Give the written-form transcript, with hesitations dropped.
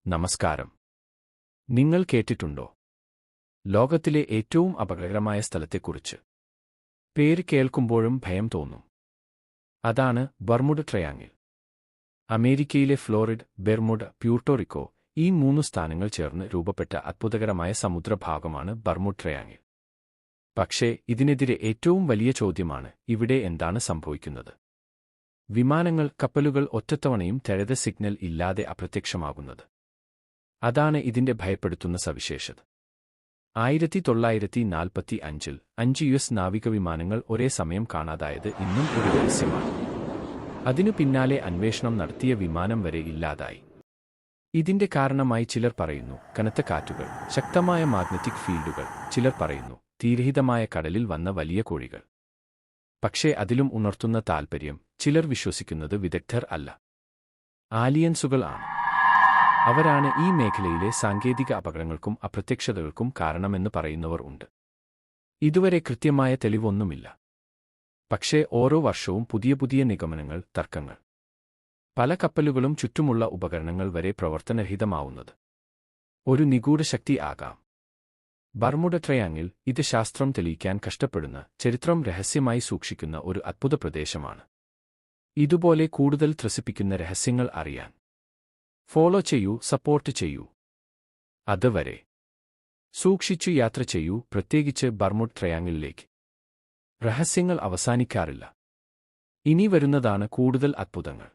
നമസ്കാരം. നിങ്ങൾ കേട്ടിട്ടുണ്ടോ ലോകത്തിലെ ഏറ്റവും അപകടകരമായ സ്ഥലത്തെക്കുറിച്ച്? പേര് കേൾക്കുമ്പോഴും ഭയം തോന്നും. അതാണ് ബർമുഡ ട്രയാങ്ങിൾ. അമേരിക്കയിലെ ഫ്ലോറിഡ്, ബെർമുഡ, പ്യൂർട്ടോറിക്കോ ഈ 3 സ്ഥാനങ്ങൾ ചേർന്ന് രൂപപ്പെട്ട അത്ഭുതകരമായ സമുദ്രഭാഗമാണ് ബർമുഡ ട്രയാങ്ങിൾ. പക്ഷേ ഇതിനെതിരെ ഏറ്റവും വലിയ ചോദ്യമാണ്, ഇവിടെ എന്താണ് സംഭവിക്കുന്നത്? വിമാനങ്ങൾ, കപ്പലുകൾ ഒറ്റത്തവണയും തെളിത സിഗ്നൽ ഇല്ലാതെ അപ്രത്യക്ഷമാകുന്നത്. അതാണ് ഇതിന്റെ ഭയപ്പെടുത്തുന്ന സവിശേഷത. 1945-ൽ 5 US നാവികവിമാനങ്ങൾ ഒരേ സമയം കാണാതായത് ഇന്നും ഒരു രഹസ്യമാണ്. അതിനു പിന്നാലെ അന്വേഷണം നടത്തിയ വിമാനം വരെ ഇല്ലാതായി. ഇതിന്റെ കാരണമായി ചിലർ പറയുന്നു കനത്ത കാറ്റുകൾ, ശക്തമായ മാഗ്നറ്റിക് ഫീൽഡുകൾ, ചിലർ പറയുന്നു തീരഹിതമായ കടലിൽ വന്ന വലിയ കോഴികൾ. പക്ഷേ അതിലും ഉണർത്തുന്ന താൽപര്യം, ചിലർ വിശ്വസിക്കുന്നത് വിദഗ്ധർ അല്ല, ആലിയൻസുകൾ ആണ്. അവരാണ് ഈ മേഖലയിലെ സാങ്കേതിക അപകടങ്ങൾക്കും അപ്രത്യക്ഷതകൾക്കും കാരണമെന്ന് പറയുന്നവർ ഉണ്ട്. ഇതുവരെ കൃത്യമായ തെളിവൊന്നുമില്ല. പക്ഷേ ഓരോ വർഷവും പുതിയ പുതിയ നിഗമനങ്ങൾ, തർക്കങ്ങൾ. പല കപ്പലുകളും ചുറ്റുമുള്ള ഉപകരണങ്ങൾ വരെ പ്രവർത്തനരഹിതമാവുന്നത് ഒരു നിഗൂഢ ശക്തി ആകാം. ബർമുഡ ട്രയാങ്ങിൾ ഇത് ശാസ്ത്രം തെളിയിക്കാൻ കഷ്ടപ്പെടുന്ന, ചരിത്രം രഹസ്യമായി സൂക്ഷിക്കുന്ന ഒരു അത്ഭുത പ്രദേശമാണ്. ഇതുപോലെ കൂടുതൽ ത്രസിപ്പിക്കുന്ന രഹസ്യങ്ങൾ അറിയാൻ ഫോളോ ചെയ്യൂ, സപ്പോർട്ട് ചെയ്യൂ. അതുവരെ സൂക്ഷിച്ചു യാത്ര ചെയ്യൂ, പ്രത്യേകിച്ച് ബർമുഡ ട്രയാങ്ങിളിലേക്ക്. രഹസ്യങ്ങൾ അവസാനിക്കാറില്ല. ഇനി വരുന്നതാണ് കൂടുതൽ അത്ഭുതങ്ങൾ.